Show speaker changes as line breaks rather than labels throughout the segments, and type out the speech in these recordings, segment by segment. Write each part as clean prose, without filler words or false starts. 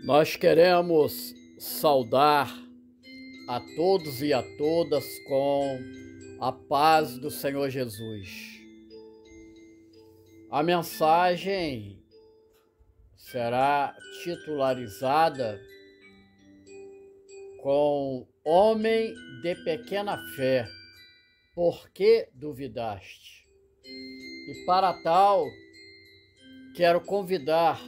Nós queremos saudar a todos e a todas com a paz do Senhor Jesus. A mensagem será titularizada com Homem de pequena fé, por que duvidaste? E para tal, quero convidar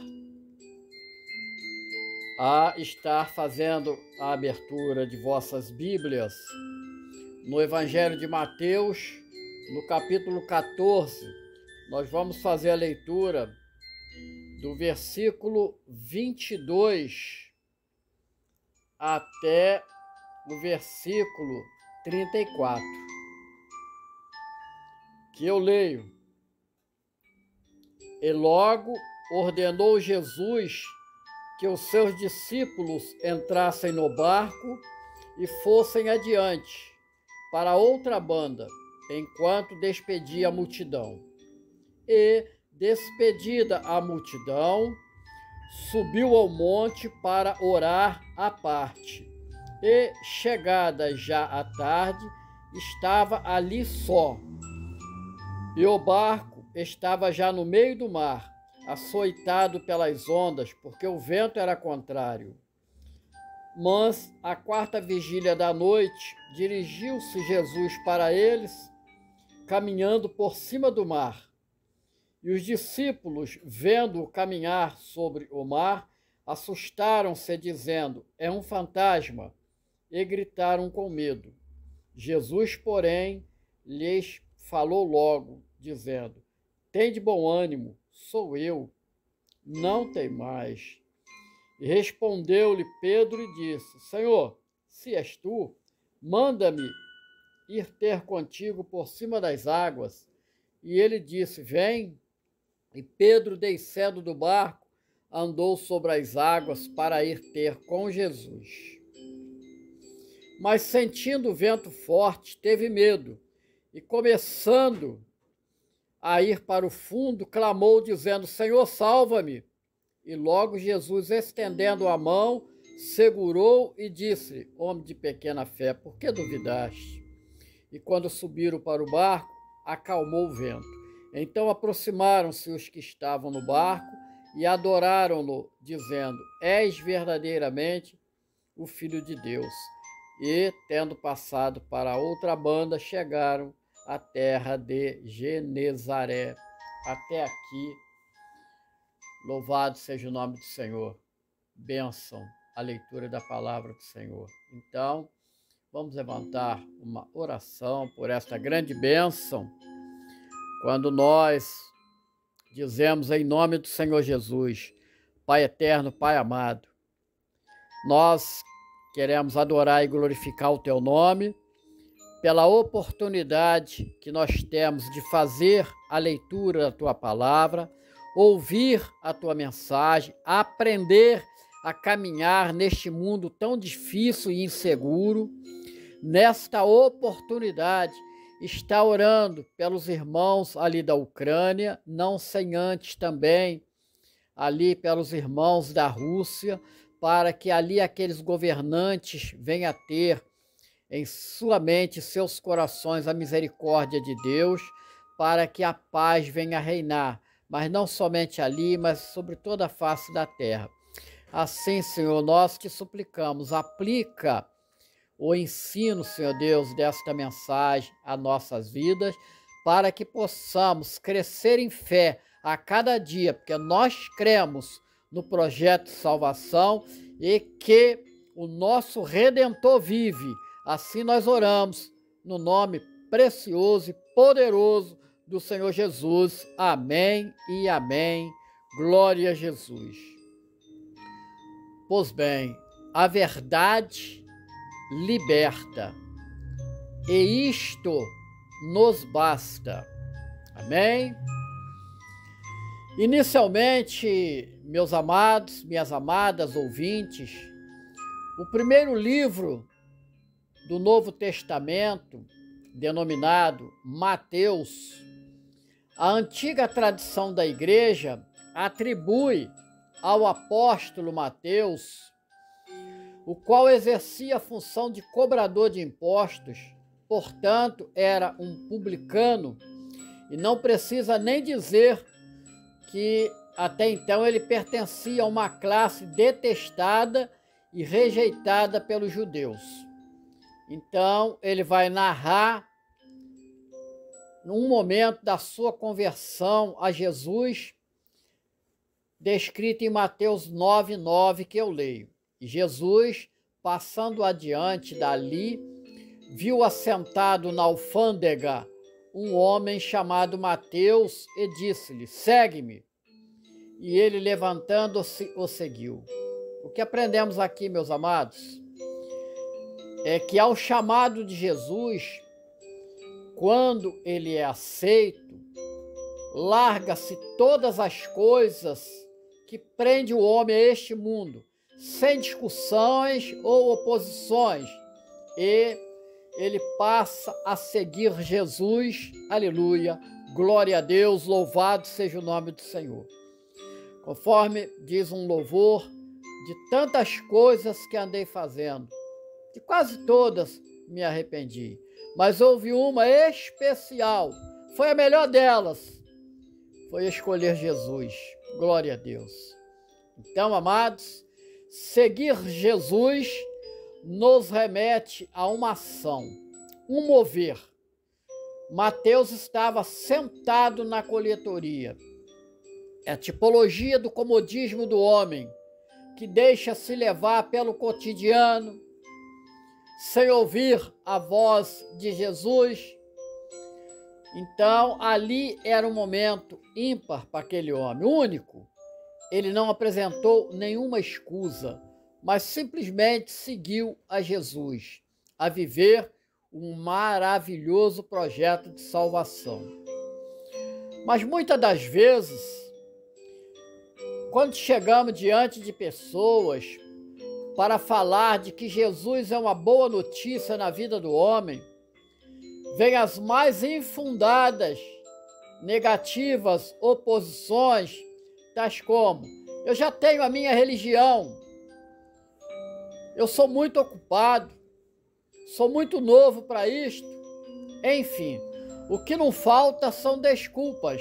a estar fazendo a abertura de vossas Bíblias no Evangelho de Mateus, no capítulo 14. Nós vamos fazer a leitura do versículo 22 até o versículo 34, que eu leio. E logo ordenou Jesus que os seus discípulos entrassem no barco e fossem adiante para outra banda, enquanto despedia a multidão. E, despedida a multidão, subiu ao monte para orar à parte. E, chegada já a tarde, estava ali só. E o barco estava já no meio do mar, açoitado pelas ondas, porque o vento era contrário. Mas, à quarta vigília da noite, dirigiu-se Jesus para eles, caminhando por cima do mar. E os discípulos, vendo-o caminhar sobre o mar, assustaram-se, dizendo: é um fantasma, e gritaram com medo. Jesus, porém, lhes falou logo, dizendo: tende bom ânimo, sou eu, não temais. E respondeu-lhe Pedro e disse: Senhor, se és tu, manda-me ir ter contigo por cima das águas. E ele disse: vem. E Pedro, descendo do barco, andou sobre as águas para ir ter com Jesus. Mas, sentindo o vento forte, teve medo, e começando a ir para o fundo, clamou, dizendo: Senhor, salva-me. E logo Jesus, estendendo a mão, segurou e disse: homem de pequena fé, por que duvidaste? E quando subiram para o barco, acalmou o vento. Então aproximaram-se os que estavam no barco e adoraram-no, dizendo: és verdadeiramente o Filho de Deus. E, tendo passado para a outra banda, chegaram à terra de Genezaré. Até aqui, louvado seja o nome do Senhor. Bênção a leitura da palavra do Senhor. Então, vamos levantar uma oração por esta grande bênção, quando nós dizemos em nome do Senhor Jesus: Pai eterno, Pai amado, nós queremos adorar e glorificar o Teu nome pela oportunidade que nós temos de fazer a leitura da Tua palavra, ouvir a Tua mensagem, aprender a caminhar neste mundo tão difícil e inseguro. Nesta oportunidade, está orando pelos irmãos ali da Ucrânia, não sem antes também ali pelos irmãos da Rússia, para que ali aqueles governantes venham a ter em sua mente, seus corações, a misericórdia de Deus, para que a paz venha a reinar, mas não somente ali, mas sobre toda a face da terra. Assim, Senhor, nós te suplicamos, aplica o ensino, Senhor Deus, desta mensagem a nossas vidas, para que possamos crescer em fé a cada dia, porque nós cremos no projeto de salvação e que o nosso Redentor vive. Assim nós oramos no nome precioso e poderoso do Senhor Jesus. Amém e amém. Glória a Jesus. Pois bem, a verdade liberta, e isto nos basta. Amém? Inicialmente, meus amados, minhas amadas ouvintes, o primeiro livro do Novo Testamento, denominado Mateus, a antiga tradição da igreja atribui ao apóstolo Mateus, o qual exercia a função de cobrador de impostos, portanto, era um publicano, e não precisa nem dizer que até então ele pertencia a uma classe detestada e rejeitada pelos judeus. Então, ele vai narrar num momento da sua conversão a Jesus, descrito em Mateus 9:9, que eu leio. E Jesus, passando adiante dali, viu assentado na alfândega um homem chamado Mateus e disse-lhe: segue-me. E ele, levantando-se, o seguiu. O que aprendemos aqui, meus amados, é que ao chamado de Jesus, quando ele é aceito, larga-se todas as coisas que prende o homem a este mundo, sem discussões ou oposições, e ele passa a seguir Jesus. Aleluia, glória a Deus, louvado seja o nome do Senhor. Conforme diz um louvor, de tantas coisas que andei fazendo, de quase todas me arrependi, mas houve uma especial, foi a melhor delas, foi escolher Jesus. Glória a Deus. Então, amados, seguir Jesus nos remete a uma ação, um mover. Mateus estava sentado na coletoria. É a tipologia do comodismo do homem, que deixa-se levar pelo cotidiano, sem ouvir a voz de Jesus. Então, ali era um momento ímpar para aquele homem, único. Ele não apresentou nenhuma escusa, mas simplesmente seguiu a Jesus, a viver um maravilhoso projeto de salvação. Mas muitas das vezes, quando chegamos diante de pessoas para falar de que Jesus é uma boa notícia na vida do homem, vêm as mais infundadas, negativas oposições, tais como: eu já tenho a minha religião, eu sou muito ocupado, sou muito novo para isto. Enfim, o que não falta são desculpas.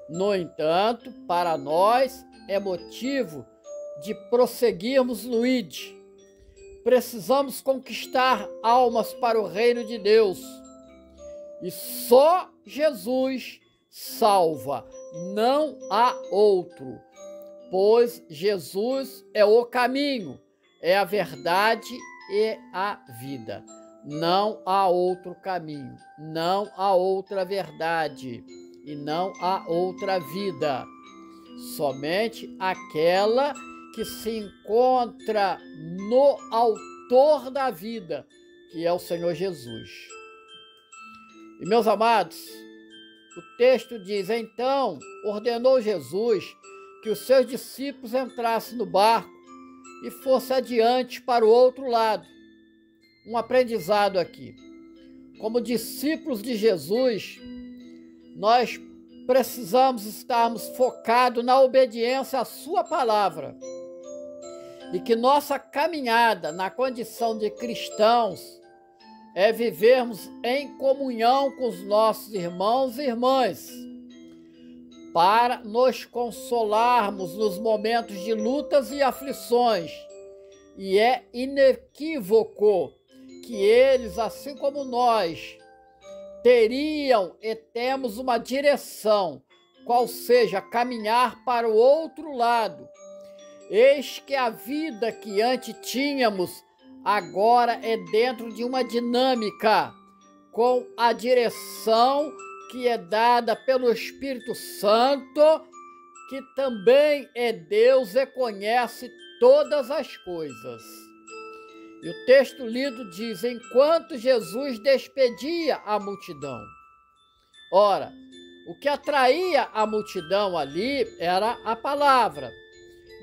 No entanto, para nós é motivo de prosseguirmos no ID. Precisamos conquistar almas para o reino de Deus. E só Jesus salva, não há outro, pois Jesus é o caminho, é a verdade e a vida. Não há outro caminho, não há outra verdade e não há outra vida. Somente aquela que se encontra no autor da vida, que é o Senhor Jesus. E, meus amados, o texto diz: então ordenou Jesus que os seus discípulos entrassem no barco e fossem adiante para o outro lado. Um aprendizado aqui. Como discípulos de Jesus, nós precisamos estarmos focados na obediência à sua palavra. E que nossa caminhada na condição de cristãos é vivermos em comunhão com os nossos irmãos e irmãs, para nos consolarmos nos momentos de lutas e aflições. E é inequívoco que eles, assim como nós, teriam e temos uma direção, qual seja caminhar para o outro lado. Eis que a vida que antes tínhamos agora é dentro de uma dinâmica, com a direção que é dada pelo Espírito Santo, que também é Deus e conhece todas as coisas. E o texto lido diz: enquanto Jesus despedia a multidão. Ora, o que atraía a multidão ali era a palavra,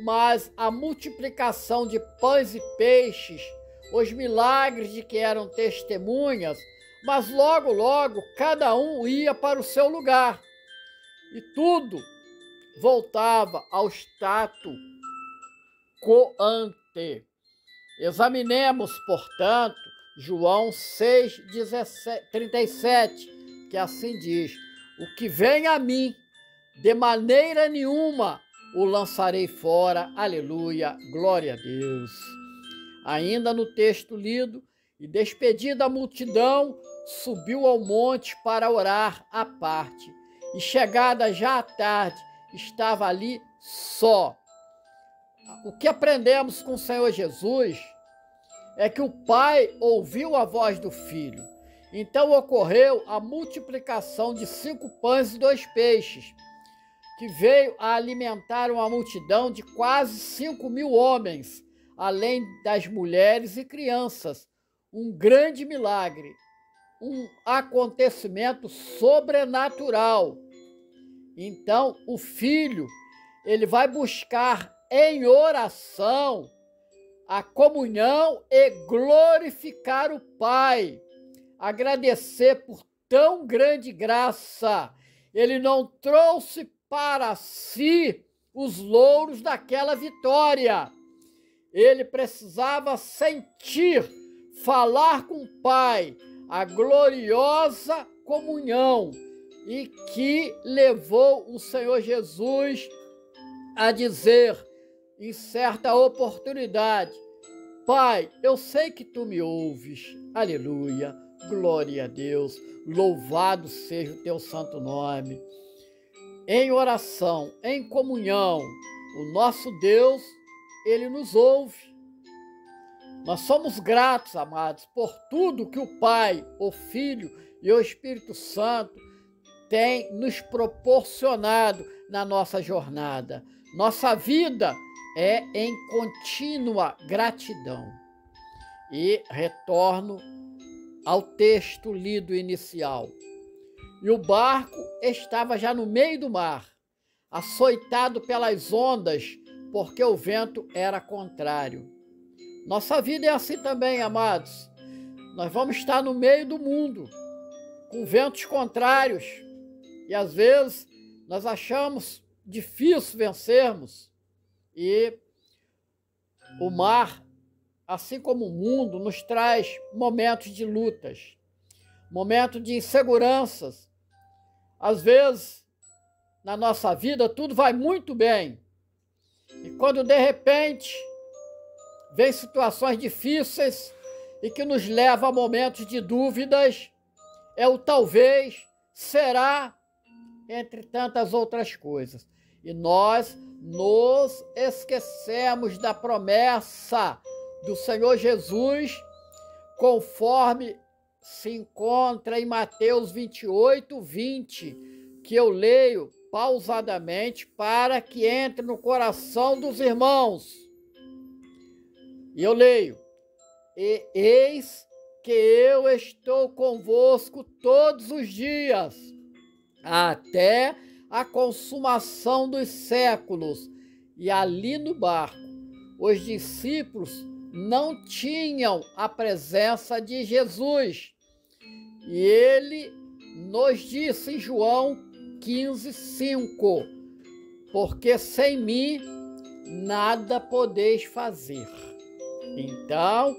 mas a multiplicação de pães e peixes, os milagres de que eram testemunhas, mas logo, logo, cada um ia para o seu lugar. E tudo voltava ao status quo ante. Examinemos, portanto, João 6, 37, que assim diz: o que vem a mim, de maneira nenhuma o lançarei fora. Aleluia, glória a Deus. Ainda no texto lido, e despedida a multidão, subiu ao monte para orar à parte. E chegada já à tarde, estava ali só. O que aprendemos com o Senhor Jesus é que o Pai ouviu a voz do Filho. Então ocorreu a multiplicação de 5 pães e 2 peixes, que veio a alimentar uma multidão de quase 5.000 homens, além das mulheres e crianças. Um grande milagre, um acontecimento sobrenatural. Então, o Filho, ele vai buscar em oração a comunhão e glorificar o Pai, agradecer por tão grande graça. Ele não trouxe para si os louros daquela vitória. Ele precisava sentir, falar com o Pai, a gloriosa comunhão, e que levou o Senhor Jesus a dizer, em certa oportunidade: Pai, eu sei que tu me ouves. Aleluia, glória a Deus, louvado seja o teu santo nome. Em oração, em comunhão, o nosso Deus, ele nos ouve. Nós somos gratos, amados, por tudo que o Pai, o Filho e o Espírito Santo têm nos proporcionado na nossa jornada. Nossa vida é em contínua gratidão. E retorno ao texto lido inicial. E o barco estava já no meio do mar, açoitado pelas ondas, porque o vento era contrário. Nossa vida é assim também, amados. Nós vamos estar no meio do mundo, com ventos contrários, e às vezes nós achamos difícil vencermos. E o mar, assim como o mundo, nos traz momentos de lutas, momentos de inseguranças. Às vezes, na nossa vida, tudo vai muito bem. E quando, de repente, vem situações difíceis e que nos levam a momentos de dúvidas, é o talvez, será, entre tantas outras coisas. E nós nos esquecemos da promessa do Senhor Jesus, conforme se encontra em Mateus 28, 20, que eu leio pausadamente para que entre no coração dos irmãos. E eu leio: e eis que eu estou convosco todos os dias, até a consumação dos séculos. E ali no barco, os discípulos não tinham a presença de Jesus. E ele nos disse em João 15, 5, porque sem mim nada podeis fazer. Então,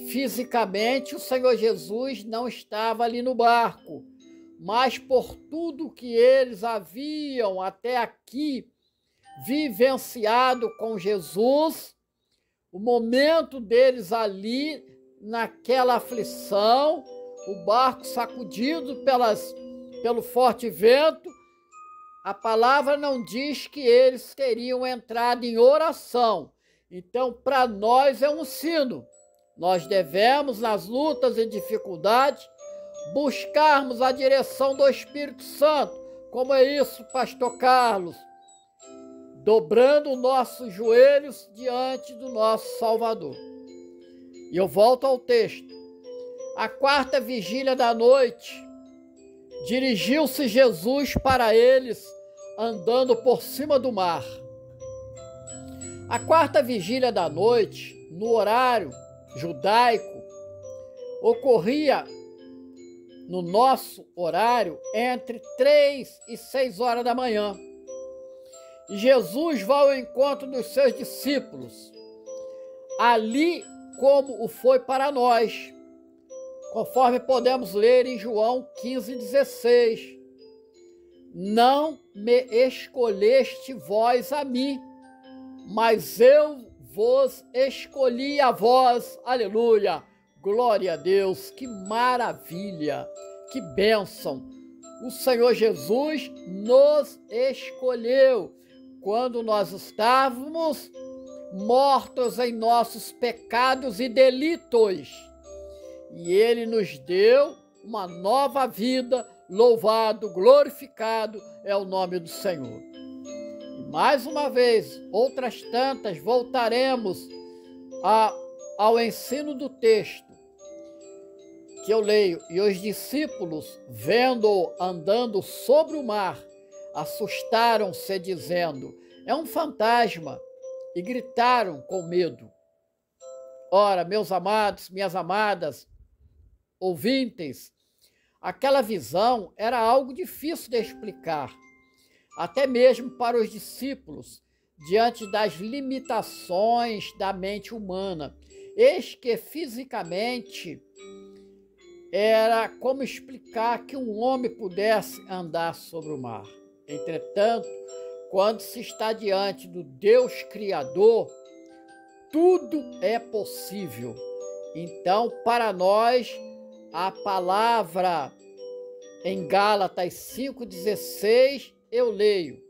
fisicamente, o Senhor Jesus não estava ali no barco, mas por tudo que eles haviam até aqui vivenciado com Jesus, o momento deles ali, naquela aflição, o barco sacudido pelo forte vento, a palavra não diz que eles teriam entrado em oração. Então, para nós é um sino. Nós devemos, nas lutas e dificuldades, buscarmos a direção do Espírito Santo. Como é isso, pastor Carlos? Dobrando nossos joelhos diante do nosso Salvador. E eu volto ao texto. À 4ª vigília da noite, dirigiu-se Jesus para eles, andando por cima do mar. A 4ª vigília da noite, no horário judaico, ocorria no nosso horário entre 3 e 6 horas da manhã. Jesus vai ao encontro dos seus discípulos, ali como o foi para nós, conforme podemos ler em João 15,16. Não me escolheste vós a mim, mas eu vos escolhi a vós. Aleluia! Glória a Deus! Que maravilha! Que bênção! O Senhor Jesus nos escolheu quando nós estávamos mortos em nossos pecados e delitos. E Ele nos deu uma nova vida. Louvado, glorificado é o nome do Senhor. E mais uma vez, outras tantas, voltaremos ao ensino do texto que eu leio. E os discípulos, vendo-o andando sobre o mar, assustaram-se, dizendo: é um fantasma, e gritaram com medo. Ora, meus amados, minhas amadas, ouvintes, aquela visão era algo difícil de explicar, até mesmo para os discípulos, diante das limitações da mente humana. Eis que fisicamente era como explicar que um homem pudesse andar sobre o mar. Entretanto, quando se está diante do Deus Criador, tudo é possível. Então, para nós, a palavra em Gálatas 5,16, eu leio: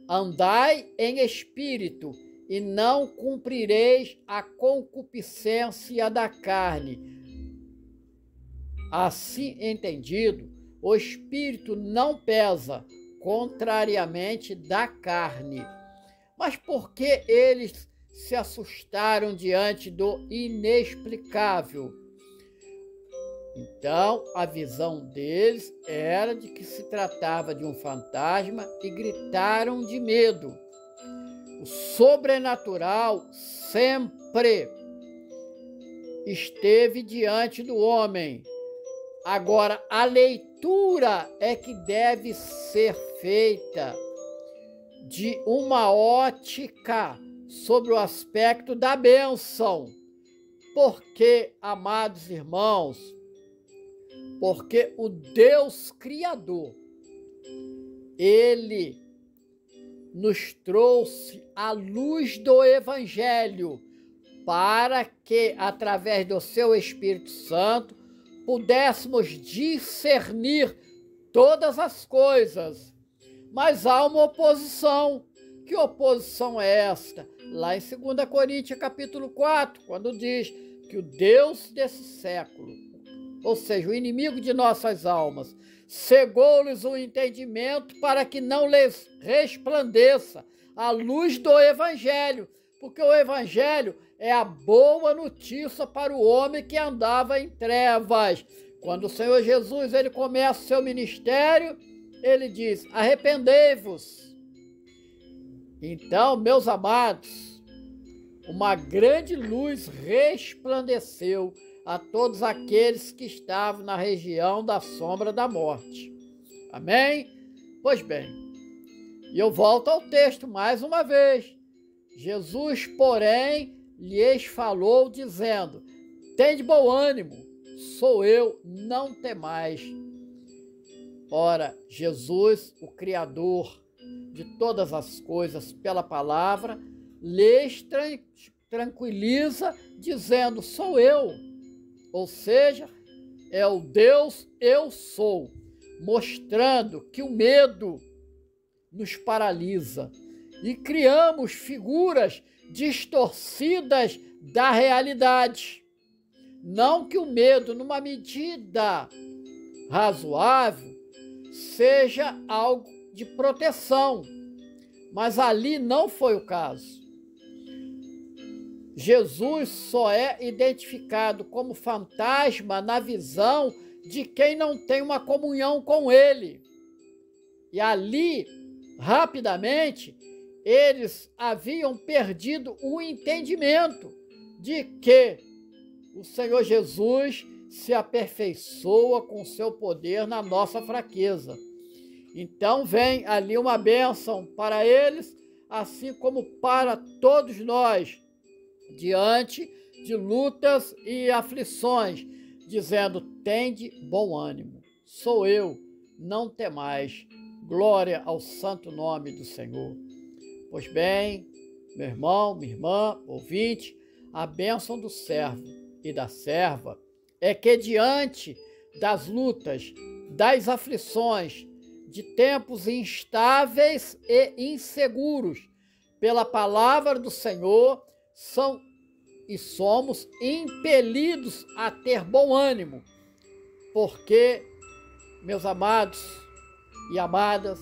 andai em espírito, e não cumprireis a concupiscência da carne. Assim entendido, o espírito não pesa, contrariamente da carne. Mas por que eles se assustaram diante do inexplicável? Então, a visão deles era de que se tratava de um fantasma e gritaram de medo. O sobrenatural sempre esteve diante do homem. Agora, a leitura é que deve ser feita de uma ótica sobre o aspecto da bênção. Porque, amados irmãos, porque o Deus Criador, Ele nos trouxe a luz do Evangelho para que, através do seu Espírito Santo, pudéssemos discernir todas as coisas. Mas há uma oposição. Que oposição é esta? Lá em 2 Coríntios, capítulo 4, quando diz que o Deus desse século, ou seja, o inimigo de nossas almas, cegou-lhes o entendimento para que não lhes resplandeça a luz do Evangelho, porque o Evangelho é a boa notícia para o homem que andava em trevas. Quando o Senhor Jesus ele começa o seu ministério, ele diz: arrependei-vos. Então, meus amados, uma grande luz resplandeceu a todos aqueles que estavam na região da sombra da morte. Amém? Pois bem, e eu volto ao texto mais uma vez. Jesus, porém, lhes falou, dizendo: tende bom ânimo, sou eu, não temais. Ora, Jesus, o Criador de todas as coisas, pela palavra, lhes tranquiliza, dizendo: sou eu. Ou seja, é o Deus eu sou, mostrando que o medo nos paralisa e criamos figuras distorcidas da realidade. Não que o medo, numa medida razoável, seja algo de proteção, mas ali não foi o caso. Jesus só é identificado como fantasma na visão de quem não tem uma comunhão com ele. E ali, rapidamente, eles haviam perdido o entendimento de que o Senhor Jesus se aperfeiçoa com seu poder na nossa fraqueza. Então vem ali uma bênção para eles, assim como para todos nós, diante de lutas e aflições, dizendo: tende bom ânimo, sou eu, não temais. Glória ao santo nome do Senhor. Pois bem, meu irmão, minha irmã, ouvinte, a bênção do servo e da serva é que diante das lutas, das aflições, de tempos instáveis e inseguros, pela palavra do Senhor, somos impelidos a ter bom ânimo, porque, meus amados e amadas,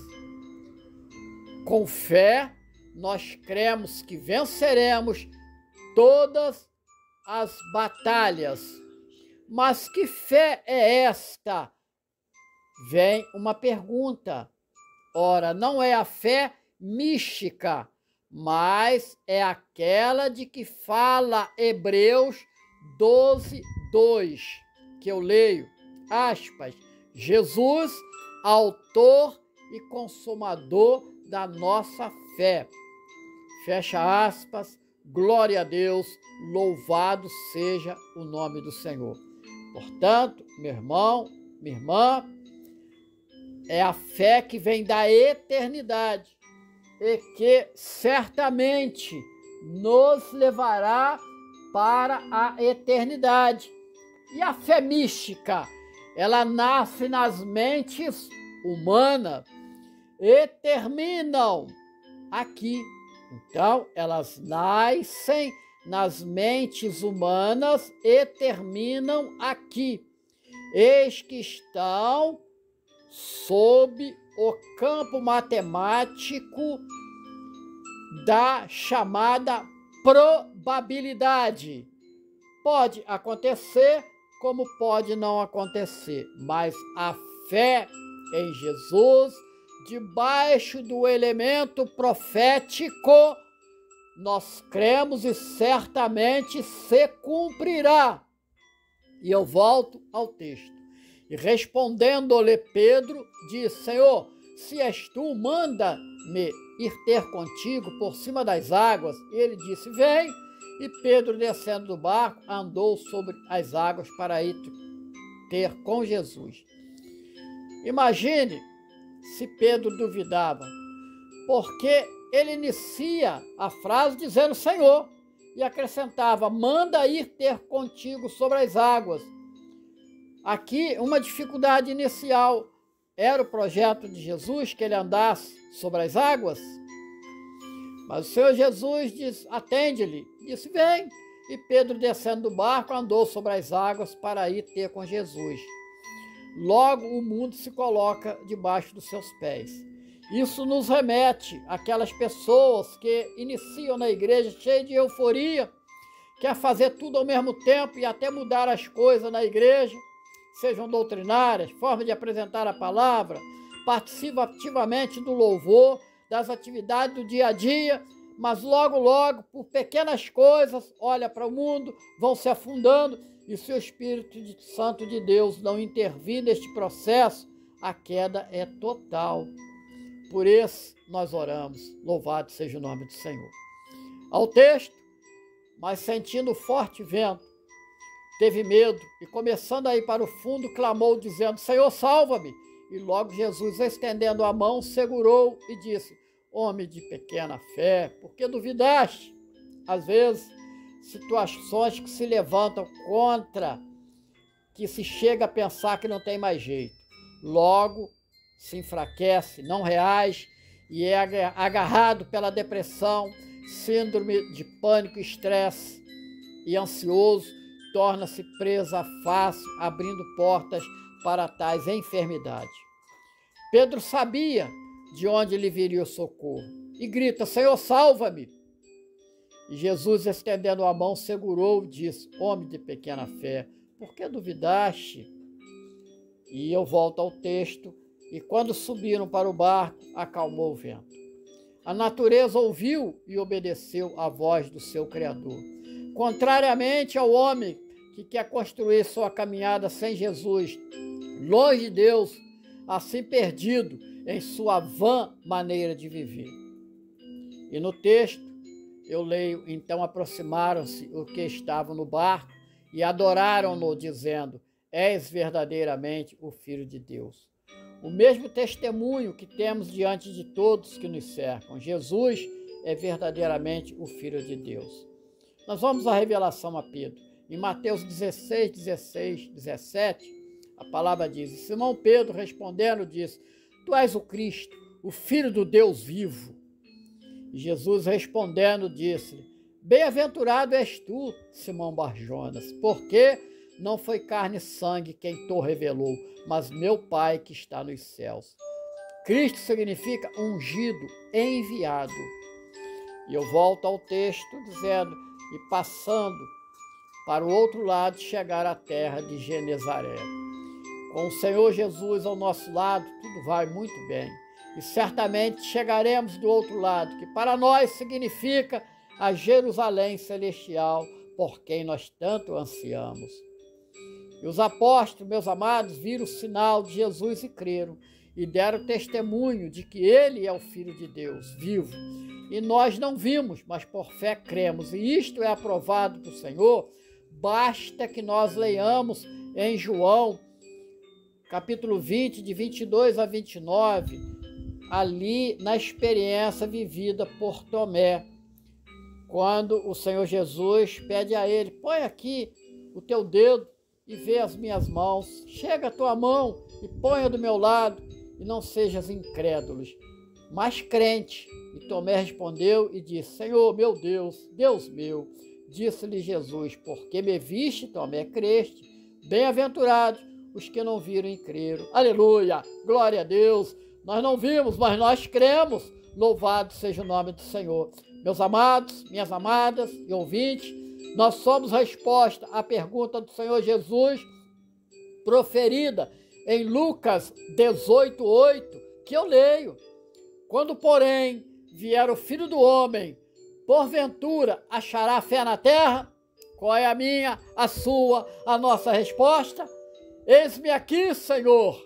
com fé, nós cremos que venceremos todas as batalhas. Mas que fé é esta? Vem uma pergunta. Ora, não é a fé mística, mas é aquela de que fala Hebreus 12, 2, que eu leio, aspas, Jesus, autor e consumador da nossa fé. Fecha aspas, glória a Deus, louvado seja o nome do Senhor. Portanto, meu irmão, minha irmã, é a fé que vem da eternidade e que certamente nos levará para a eternidade. E a fé mística, ela nasce nas mentes humanas e terminam aqui. Então, elas nascem nas mentes humanas e terminam aqui. Eis que estão sob o campo matemático da chamada probabilidade. Pode acontecer, como pode não acontecer, mas a fé em Jesus, debaixo do elemento profético, nós cremos e certamente se cumprirá. E eu volto ao texto. E respondendo-lhe Pedro, disse: Senhor, se és tu, manda-me ir ter contigo por cima das águas. E ele disse: vem. E Pedro, descendo do barco, andou sobre as águas para ir ter com Jesus. Imagine se Pedro duvidava, porque ele inicia a frase dizendo Senhor e acrescentava: manda ir ter contigo sobre as águas. Aqui, uma dificuldade inicial. Era o projeto de Jesus que ele andasse sobre as águas? Mas o Senhor Jesus diz: atende-lhe. Disse: vem. E Pedro, descendo do barco, andou sobre as águas para ir ter com Jesus. Logo, o mundo se coloca debaixo dos seus pés. Isso nos remete àquelas pessoas que iniciam na igreja cheias de euforia, quer fazer tudo ao mesmo tempo e até mudar as coisas na igreja, sejam doutrinárias, forma de apresentar a palavra, participa ativamente do louvor, das atividades do dia a dia, mas logo, logo, por pequenas coisas, olha para o mundo, vão se afundando, e se o Espírito Santo de Deus não intervir neste processo, a queda é total. Por isso, nós oramos. Louvado seja o nome do Senhor. Ao texto: mas sentindo forte vento, teve medo e, começando a ir para o fundo, clamou, dizendo: Senhor, salva-me! E logo Jesus, estendendo a mão, segurou e disse: homem de pequena fé, por que duvidaste? Às vezes, situações que se levantam contra, que se chega a pensar que não tem mais jeito. Logo, se enfraquece, não reage e é agarrado pela depressão, síndrome de pânico, estresse e ansioso, torna-se presa fácil, abrindo portas para tais enfermidades. Pedro sabia de onde lhe viria o socorro e grita: Senhor, salva-me! E Jesus, estendendo a mão, segurou e disse: homem de pequena fé, por que duvidaste? E eu volto ao texto: e quando subiram para o barco, acalmou o vento. A natureza ouviu e obedeceu à voz do seu Criador. Contrariamente ao homem que quer construir sua caminhada sem Jesus, longe de Deus, assim perdido, em sua vã maneira de viver. E no texto eu leio: então aproximaram-se os que estavam no barco e adoraram-no, dizendo: és verdadeiramente o Filho de Deus. O mesmo testemunho que temos diante de todos que nos cercam: Jesus é verdadeiramente o Filho de Deus. Nós vamos à revelação a Pedro. Em Mateus 16, 16, 17, a palavra diz: Simão Pedro respondendo disse: tu és o Cristo, o Filho do Deus vivo. E Jesus respondendo disse-lhe: bem-aventurado és tu, Simão Barjonas, porque não foi carne e sangue quem te revelou, mas meu Pai que está nos céus. Cristo significa ungido, enviado. E eu volto ao texto dizendo: e passando para o outro lado, chegar à terra de Genezaré. Com o Senhor Jesus ao nosso lado, tudo vai muito bem. E certamente chegaremos do outro lado, que para nós significa a Jerusalém celestial, por quem nós tanto ansiamos. E os apóstolos, meus amados, viram o sinal de Jesus e creram, e deram testemunho de que ele é o Filho de Deus, vivo. E nós não vimos, mas por fé cremos, e isto é aprovado do Senhor. Basta que nós leiamos em João, capítulo 20, de 22 a 29, ali na experiência vivida por Tomé, quando o Senhor Jesus pede a ele: põe aqui o teu dedo e vê as minhas mãos, chega a tua mão e ponha do meu lado, e não sejas incrédulos, mas crente. E Tomé respondeu e disse: Senhor, meu Deus, Deus meu. Disse-lhe Jesus: porque me viste, Tomé, creste. Bem-aventurados os que não viram e creram. Aleluia, glória a Deus. Nós não vimos, mas nós cremos. Louvado seja o nome do Senhor. Meus amados, minhas amadas e ouvintes, nós somos resposta à pergunta do Senhor Jesus, proferida em Lucas 18:8, que eu leio. Quando, porém, vier o Filho do Homem, porventura achará fé na terra? Qual é a minha, a sua, a nossa resposta? Eis-me aqui, Senhor.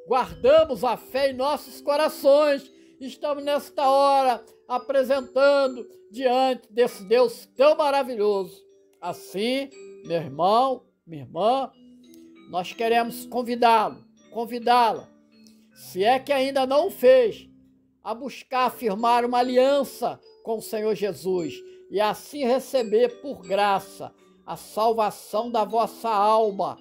Guardamos a fé em nossos corações. Estamos nesta hora apresentando diante desse Deus tão maravilhoso. Assim, meu irmão, minha irmã, nós queremos convidá-la, se é que ainda não o fez, a buscar firmar uma aliança com o Senhor Jesus e assim receber por graça a salvação da vossa alma.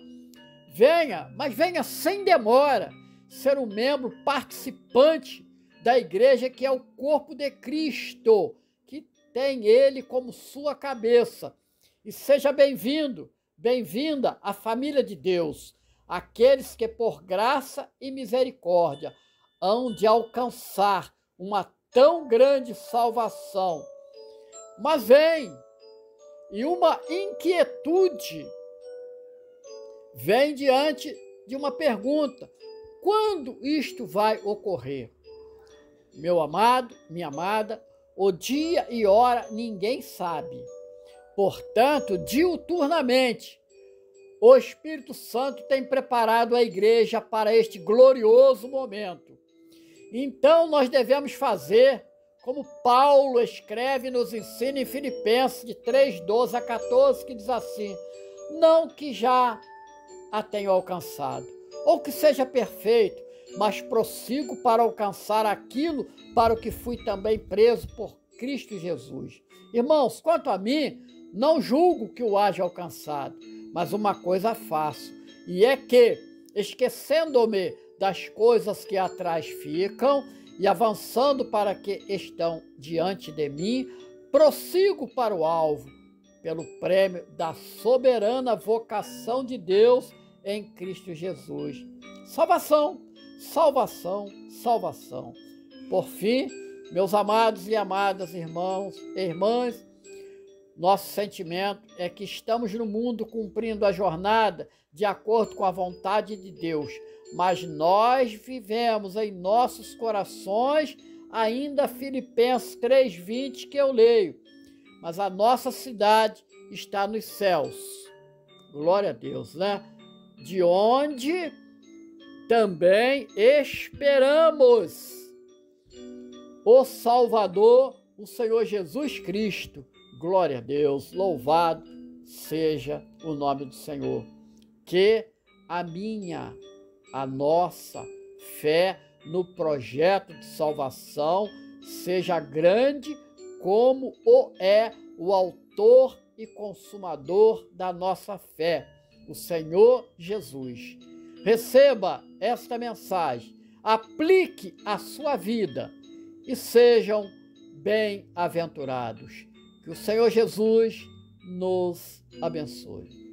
Venha, mas venha sem demora, ser um membro participante da igreja, que é o corpo de Cristo, que tem ele como sua cabeça. E seja bem-vindo, bem-vinda à família de Deus, aqueles que por graça e misericórdia hão de alcançar uma tão grande salvação. Mas vem, e uma inquietude vem diante de uma pergunta: quando isto vai ocorrer? Meu amado, minha amada, o dia e hora ninguém sabe. Portanto, diuturnamente, o Espírito Santo tem preparado a igreja para este glorioso momento. Então, nós devemos fazer como Paulo escreve e nos ensina em Filipenses de 3:12 a 14, que diz assim: não que já a tenha alcançado, ou que seja perfeito, mas prossigo para alcançar aquilo para o que fui também preso por Cristo Jesus. Irmãos, quanto a mim, não julgo que o haja alcançado, mas uma coisa faço, e é que, esquecendo-me das coisas que atrás ficam e avançando para que estão diante de mim, prossigo para o alvo, pelo prêmio da soberana vocação de Deus em Cristo Jesus. Salvação, salvação, salvação. Por fim, meus amados e amadas irmãos e irmãs, nosso sentimento é que estamos no mundo cumprindo a jornada de acordo com a vontade de Deus, mas nós vivemos em nossos corações ainda Filipenses 3:20, que eu leio, mas a nossa cidade está nos céus. Glória a Deus, né? De onde também esperamos o Salvador, o Senhor Jesus Cristo. Glória a Deus, louvado seja o nome do Senhor. Que a nossa fé no projeto de salvação seja grande, como o é o autor e consumador da nossa fé, o Senhor Jesus. Receba esta mensagem, aplique a sua vida e sejam bem-aventurados. Que o Senhor Jesus nos abençoe.